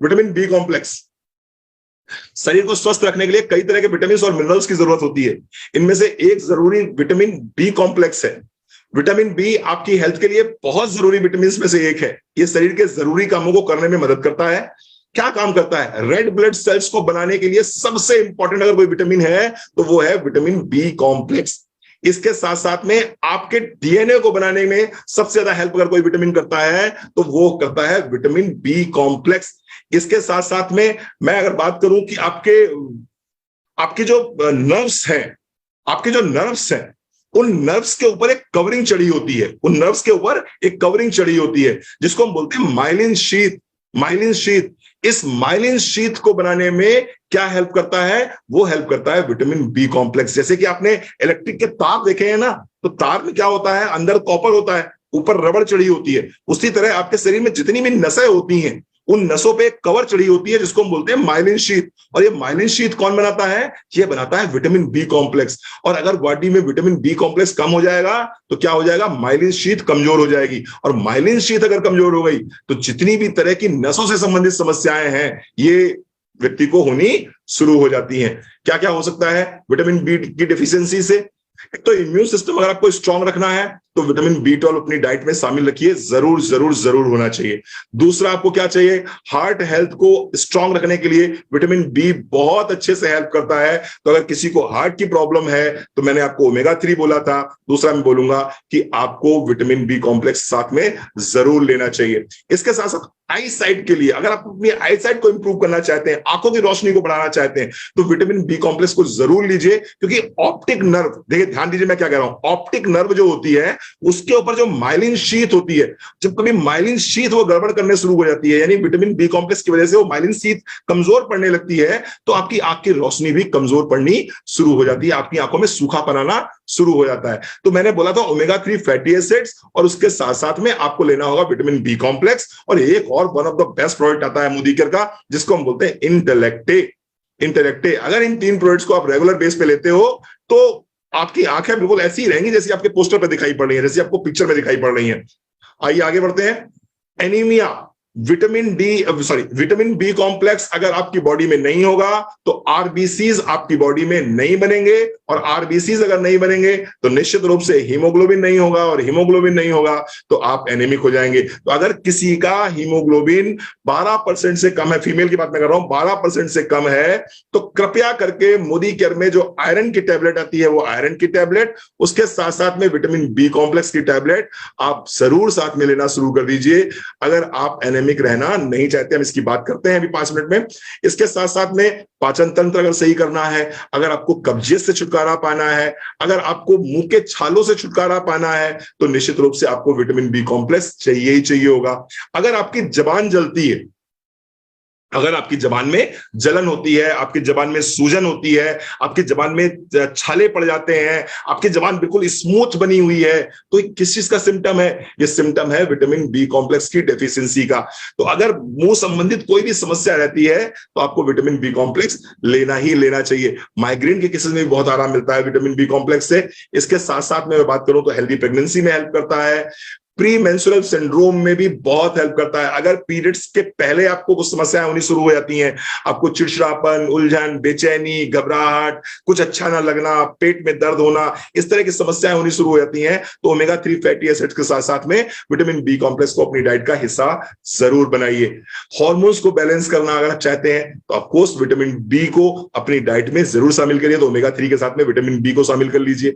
Vitamin B complex. शरीर को स्वस्थ रखने के लिए कई तरह के विटामिन और मिनरल्स की जरूरत होती है। इनमें से एक जरूरी विटामिन बी कॉम्प्लेक्स है। विटामिन बी आपकी हेल्थ के लिए बहुत जरूरी विटामिन में से एक है। ये शरीर के जरूरी कामों को करने में मदद करता है। क्या काम करता है? रेड ब्लड सेल्स को बनाने के लिए सबसे इंपॉर्टेंट अगर कोई विटामिन है तो वो है विटामिन बी कॉम्प्लेक्स। इसके साथ साथ में आपके डीएनए को बनाने में सबसे ज्यादा हेल्प अगर कोई विटामिन करता है तो वो करता है विटामिन बी कॉम्प्लेक्स। इसके साथ साथ में मैं अगर बात करूं कि आपके जो नर्व्स हैं, आपके जो नर्व्स हैं, उन नर्व्स के ऊपर एक कवरिंग चढ़ी होती है। उन नर्व्स के ऊपर एक कवरिंग चढ़ी होती है जिसको हम बोलते हैं माइलिन शीथ। माइलिन शीथ, इस माइलिन शीथ को बनाने में क्या हेल्प करता है? वो हेल्प करता है विटामिन बी कॉम्प्लेक्स। जैसे कि आपने इलेक्ट्रिक के तार देखे हैं ना, तो तार में क्या होता है? अंदर कॉपर होता है, ऊपर रबड़ चढ़ी होती है। उसी तरह आपके शरीर में जितनी भी नसें होती हैं, उन नसों पे एक कवर चढ़ी होती है जिसको हम बोलते हैं माइलिन शीथ। और ये माइलिन शीथ कौन बनाता है? ये बनाता है विटामिन बी कॉम्प्लेक्स। और अगर बॉडी में विटामिन बी कॉम्प्लेक्स कम हो जाएगा तो क्या हो जाएगा? माइलिन शीथ कमजोर हो जाएगी। और माइलिन शीथ अगर कमजोर हो गई तो जितनी भी तरह की नसों से संबंधित समस्याएं हैं ये व्यक्ति को होनी शुरू हो जाती हैं। क्या क्या हो सकता है विटामिन बी की डिफिशियंसी से? एक तो इम्यून सिस्टम अगर आपको स्ट्रांग रखना है तो विटामिन बी12 अपनी डाइट में शामिल रखिए, जरूर जरूर जरूर होना चाहिए। दूसरा आपको क्या चाहिए? हार्ट हेल्थ को स्ट्रांग रखने के लिए विटामिन बी बहुत अच्छे से हेल्प करता है। तो अगर किसी को हार्ट की प्रॉब्लम है तो मैंने आपको ओमेगा 3 बोला था। दूसरा मैं बोलूंगा कि आपको विटामिन बी कॉम्प्लेक्स साथ में जरूर लेना चाहिए। इसके साथ साथ आई साइट के लिए, अगर आप अपनी आई साइट को इंप्रूव करना चाहते हैं, आंखों की रोशनी को बढ़ाना चाहते हैं, तो विटामिन बी कॉम्प्लेक्स को जरूर लीजिए। क्योंकि ऑप्टिक नर्व, देखिए ध्यान दीजिए मैं क्या कह रहा हूं, ऑप्टिक नर्व जो होती है उसके ऊपर जो माइलिन शीथ होती है, जब कभी माइलिन शीथ वो गड़बड़ करने शुरू हो जाती है, यानी विटामिन बी कॉम्प्लेक्स की वजह से वो माइलिन शीथ कमजोर पड़ने लगती है, तो आपकी आंख की रोशनी भी कमजोर पड़नी शुरू हो जाती है, आपकी आंखों में सूखापन आना शुरू हो जाता है। तो मैंने बोला था ओमेगा 3 फैटी एसिड्स, और उसके साथ साथ में आपको लेना होगा विटामिन बी कॉम्प्लेक्स। और एक और one of the best product आता है मोदी केयर का, जिसको हम बोलते हैं इंटेलेक्टे। इंटेलेक्टे, अगर इन 3 प्रोडक्ट्स को आप रेगुलर बेस पे लेते हो तो आपकी आंखें बिल्कुल ऐसी ही रहेंगी जैसी आपके पोस्टर पे दिखाई पड़ रही है, जैसी आपको पिक्चर में दिखाई पड़ रही है। आइए आगे बढ़ते हैं। एनीमिया, विटामिन बी कॉम्प्लेक्स अगर आपकी बॉडी में नहीं होगा तो आरबीसीज आपकी बॉडी में नहीं बनेंगे, और आरबीसीज अगर नहीं बनेंगे तो निश्चित रूप से हीमोग्लोबिन नहीं होगा, और हीमोग्लोबिन नहीं होगा तो आप एनीमिक हो जाएंगे। तो अगर किसी का हीमोग्लोबिन 12% से कम है, फीमेल की बात मैं कर रहा हूं, 12% से कम है, तो कृपया करके मोदी केयर में जो आयरन की टैबलेट आती है वो आयरन की टैबलेट, उसके साथ साथ में विटामिन बी कॉम्प्लेक्स की टैबलेट आप जरूर साथ में लेना शुरू कर दीजिए अगर आप एनीमिक रहना नहीं चाहते। हम इसकी बात करते हैं अभी 5 मिनट में। इसके साथ साथ में पाचन तंत्र अगर सही करना है, अगर आपको कब्जियत से छुटकारा पाना है, अगर आपको मुंह के छालों से छुटकारा पाना है, तो निश्चित रूप से आपको विटामिन बी कॉम्प्लेक्स चाहिए ही चाहिए होगा। अगर आपकी जबान जलती है, अगर आपकी जबान में जलन होती है, आपकी जबान में सूजन होती है, आपकी जबान में छाले पड़ जाते हैं, आपकी जबान बिल्कुल स्मूथ बनी हुई है, तो ये किस चीज का सिम्टम है? ये सिम्टम है विटामिन बी कॉम्प्लेक्स की डेफिशिएंसी का। तो अगर मुंह संबंधित कोई भी समस्या रहती है तो आपको विटामिन बी कॉम्प्लेक्स लेना ही लेना चाहिए। माइग्रेन के केसेस में भी बहुत आराम मिलता है विटामिन बी कॉम्प्लेक्स से। इसके साथ साथ में मैं बात करूं तो हेल्दी प्रेगनेंसी में हेल्प करता है, प्री मेंस्ट्रुअल सिंड्रोम में भी बहुत हेल्प करता है। अगर पीरियड्स के पहले आपको कुछ समस्याएं होनी शुरू हो जाती हैं, आपको चिड़चिड़ापन, उलझन, बेचैनी, घबराहट, कुछ अच्छा ना लगना, पेट में दर्द होना, इस तरह की समस्याएं होनी शुरू हो जाती हैं, तो ओमेगा 3 फैटी एसिड्स के साथ साथ में विटामिन बी कॉम्प्लेक्स को अपनी डाइट का हिस्सा जरूर बनाइए। हार्मोन्स को बैलेंस करना अगर चाहते हैं तो ऑफकोर्स विटामिन बी को अपनी डाइट में जरूर शामिल करिए। तो ओमेगा 3 के साथ में विटामिन बी को शामिल कर लीजिए।